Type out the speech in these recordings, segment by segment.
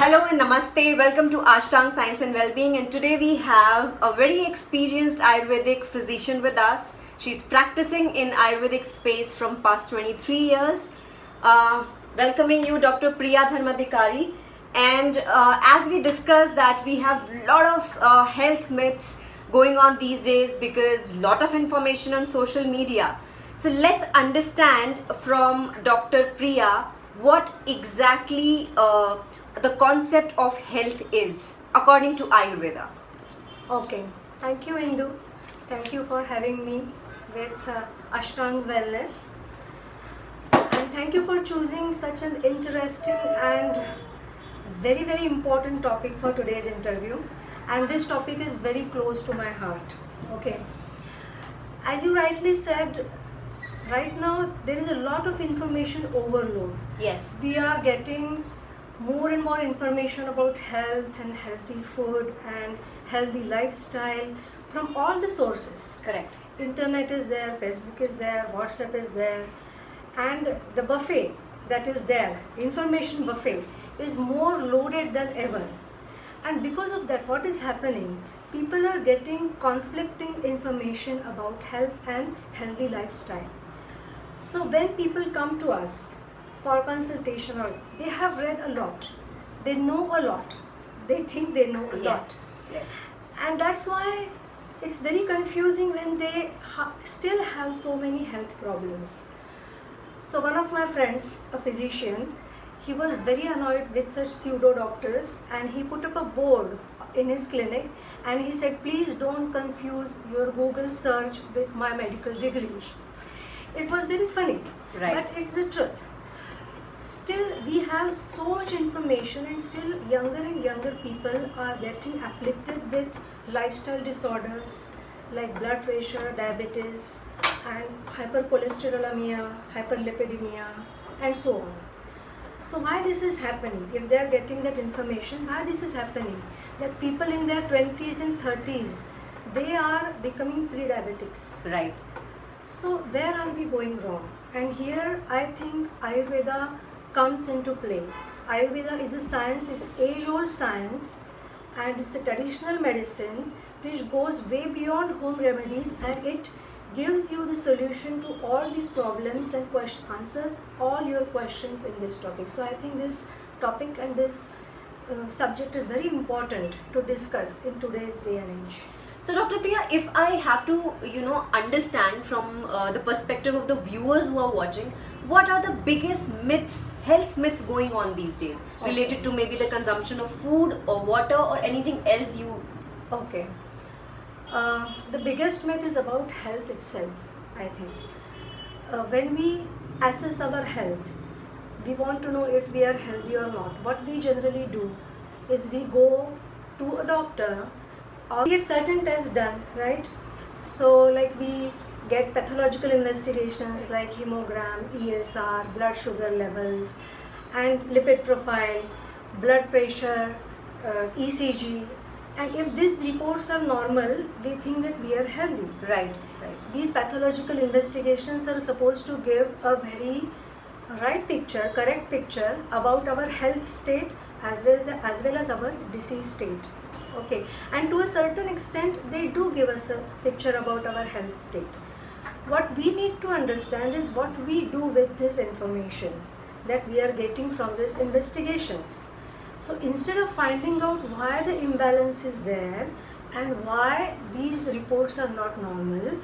Hello and namaste. Welcome to Ashtang Science and Wellbeing. And today we have a very experienced Ayurvedic physician with us. She's practicing in Ayurvedic space from past 23 years. Welcoming you, Dr. Priya Dharmadhikari. And as we discussed that we have a lot of health myths going on these days because a lot of information on social media. So let's understand from Dr. Priya what exactly the concept of health is according to Ayurveda. Okay, thank you Indu. Thank you for having me with Ashtang Wellness. And thank you for choosing such an interesting and very important topic for today's interview. And this topic is very close to my heart. Okay. As you rightly said, right now there is a lot of information overload. Yes. We are getting more and more information about health and healthy food and healthy lifestyle from all the sources. Correct. Internet is there, Facebook is there, WhatsApp is there, and the buffet that is there, information buffet, is more loaded than ever. And because of that, what is happening? People are getting conflicting information about health and healthy lifestyle. So when people come to us for consultation, or they have read a lot, they know a lot, they think they know a lot, Yes. and that's why it's very confusing when they still have so many health problems. So one of my friends, a physician, he was very annoyed with such pseudo doctors, and he put up a board in his clinic and he said, please don't confuse your Google search with my medical degree. It was very funny, Right. but it's the truth. Still, we have so much information, and still younger and younger people are getting afflicted with lifestyle disorders like blood pressure, diabetes, and hypercholesterolemia, hyperlipidemia, and so on. So why this is happening? If they are getting that information, why this is happening? That people in their 20s and 30s, they are becoming pre-diabetics. Right. So where are we going wrong? And here I think Ayurveda comes into play. Ayurveda is a science, is an age-old science, and it's a traditional medicine which goes way beyond home remedies, and it gives you the solution to all these problems and answers all your questions in this topic. So I think this topic and this subject is very important to discuss in today's day and age. So Dr. Priya, if I have to, understand from the perspective of the viewers who are watching, what are the biggest myths, health myths going on these days related to maybe the consumption of food or water or anything else you... Okay. The biggest myth is about health itself, I think. When we assess our health, we want to know if we are healthy or not. What we generally do is we go to a doctor or get certain tests done, right? So like we get pathological investigations like hemogram, ESR, blood sugar levels, and lipid profile, blood pressure, ECG. And if these reports are normal, we think that we are healthy. Right. These pathological investigations are supposed to give a very right picture, correct picture about our health state as well as our disease state. Okay, and to a certain extent they do give us a picture about our health state. What we need to understand is what we do with this information that we are getting from these investigations. So instead of finding out why the imbalance is there and why these reports are not normal,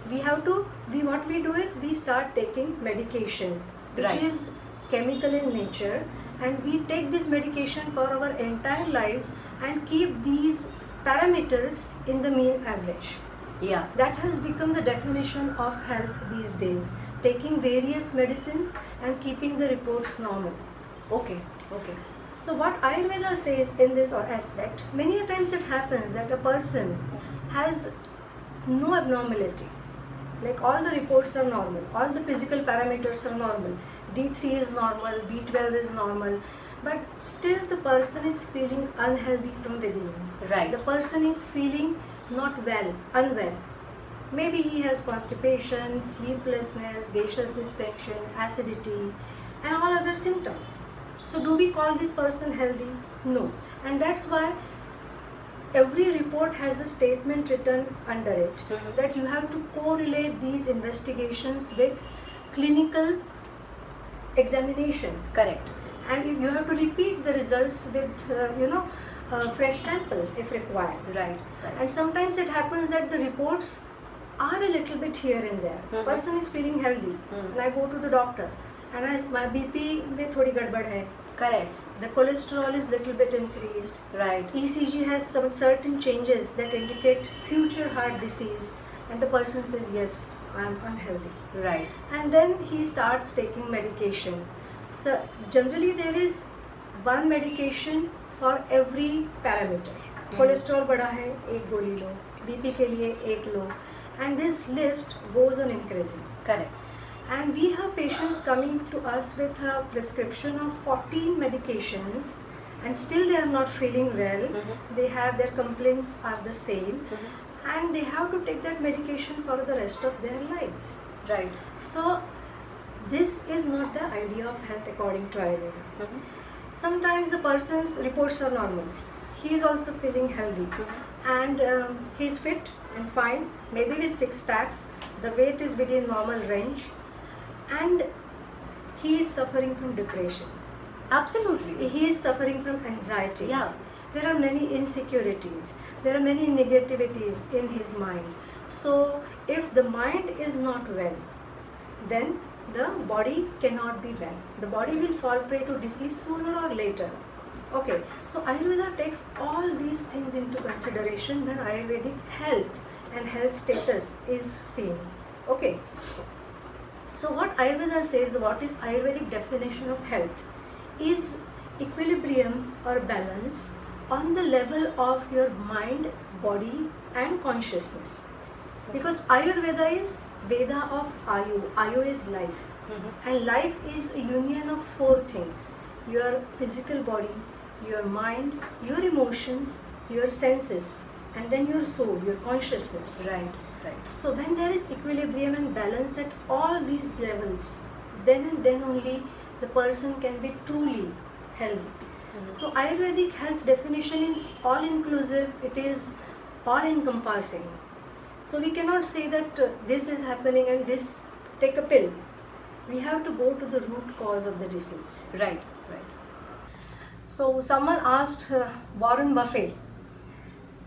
what we do is we start taking medication, which Right. is chemical in nature, and we take this medication for our entire lives and keep these parameters in the mean average. Yeah. That has become the definition of health these days, taking various medicines and keeping the reports normal. Okay. So what Ayurveda says in this aspect, many a times it happens that a person has no abnormality. Like all the reports are normal, all the physical parameters are normal, D3 is normal, B12 is normal, but still the person is feeling unhealthy from within. Right. The person is feeling not well, unwell. Maybe he has constipation, sleeplessness, gaseous distension, acidity, and all other symptoms. So do we call this person healthy? No. And that's why every report has a statement written under it that you have to correlate these investigations with clinical examination. Correct. And you have to repeat the results with fresh samples if required. Right. And sometimes it happens that the reports are a little bit here and there. Person is feeling healthy and I go to the doctor and my BP में थोड़ी गड़बड़ है. Correct. The cholesterol is little bit increased. Right. ECG has some certain changes that indicate future heart disease, and the person says, yes, I am unhealthy. Right. And then he starts taking medication. So generally there is one medication for every parameter. Cholesterol बढ़ा है, एक गोली लो. BP के लिए एक लो. And this list goes on increasing. Correct. And we have patients coming to us with a prescription of 14 medications and still they are not feeling well. They have their complaints are the same and they have to take that medication for the rest of their lives. Right. So this is not the idea of health according to Ayurveda. Sometimes the person's reports are normal. He is also feeling healthy and he is fit and fine, maybe with 6 packs. The weight is within normal range. And he is suffering from depression. Absolutely. He is suffering from anxiety. Yeah. There are many insecurities. There are many negativities in his mind. So if the mind is not well, then the body cannot be well. The body will fall prey to disease sooner or later. Okay. So Ayurveda takes all these things into consideration when Ayurvedic health and health status is seen. Okay. So what Ayurveda says, what is Ayurvedic definition of health, is equilibrium or balance on the level of your mind, body and consciousness. Because Ayurveda is Veda of Ayu. Ayu is life. And life is a union of 4 things. Your physical body, your mind, your emotions, your senses and then your soul, your consciousness. Right. Right. So when there is equilibrium and balance at all these levels, then and then only the person can be truly healthy. So Ayurvedic health definition is all inclusive, it is all encompassing. So we cannot say that this is happening and this, take a pill. We have to go to the root cause of the disease. Right. Right. So someone asked Warren Buffett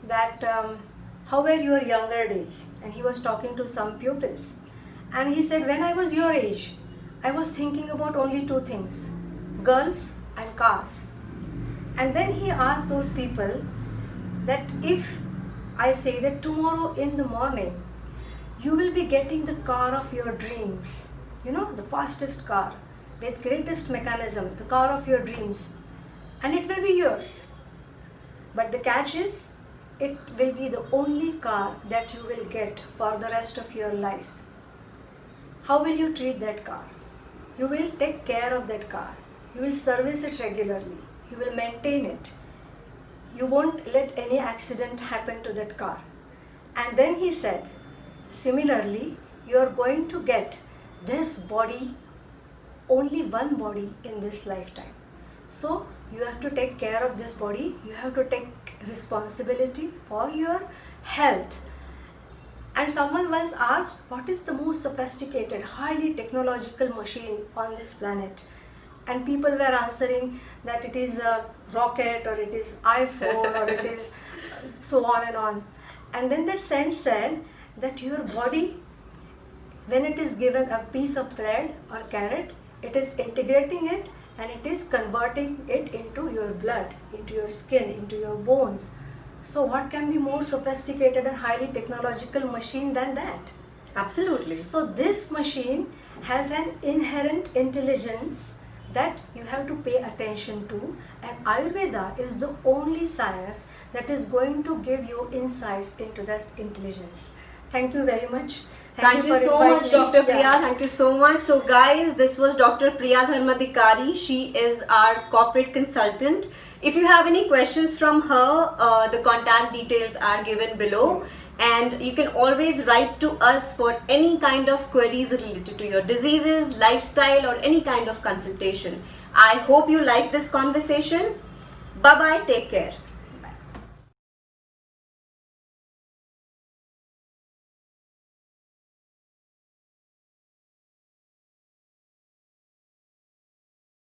that how were your younger days? And he was talking to some pupils. And he said, when I was your age, I was thinking about only 2 things, girls and cars. And then he asked those people that if I say that tomorrow in the morning, you will be getting the car of your dreams, the fastest car with greatest mechanism, the car of your dreams, and it will be yours. But the catch is, it will be the only car that you will get for the rest of your life. How will you treat that car? You will take care of that car. You will service it regularly. You will maintain it. You won't let any accident happen to that car. And then he said, similarly, you are going to get this body, only one body in this lifetime. So you have to take care of this body. You have to take responsibility for your health. And someone once asked, what is the most sophisticated, highly technological machine on this planet? And people were answering that it is a rocket or it is iPhone or it is so on and on. And then that saint said that your body, when it is given a piece of bread or carrot, it is integrating it and it is converting it into your blood, into your skin, into your bones. So what can be more sophisticated and highly technological machine than that? Absolutely. So this machine has an inherent intelligence that you have to pay attention to, and Ayurveda is the only science that is going to give you insights into that intelligence. Thank you very much. Thank you for so much, inviting me. Dr. Priya. Thank you so much. So guys, this was Dr. Priya Dharmadhikari. She is our corporate consultant. If you have any questions from her, the contact details are given below. And you can always write to us for any kind of queries related to your diseases, lifestyle or any kind of consultation. I hope you liked this conversation. Bye bye, take care.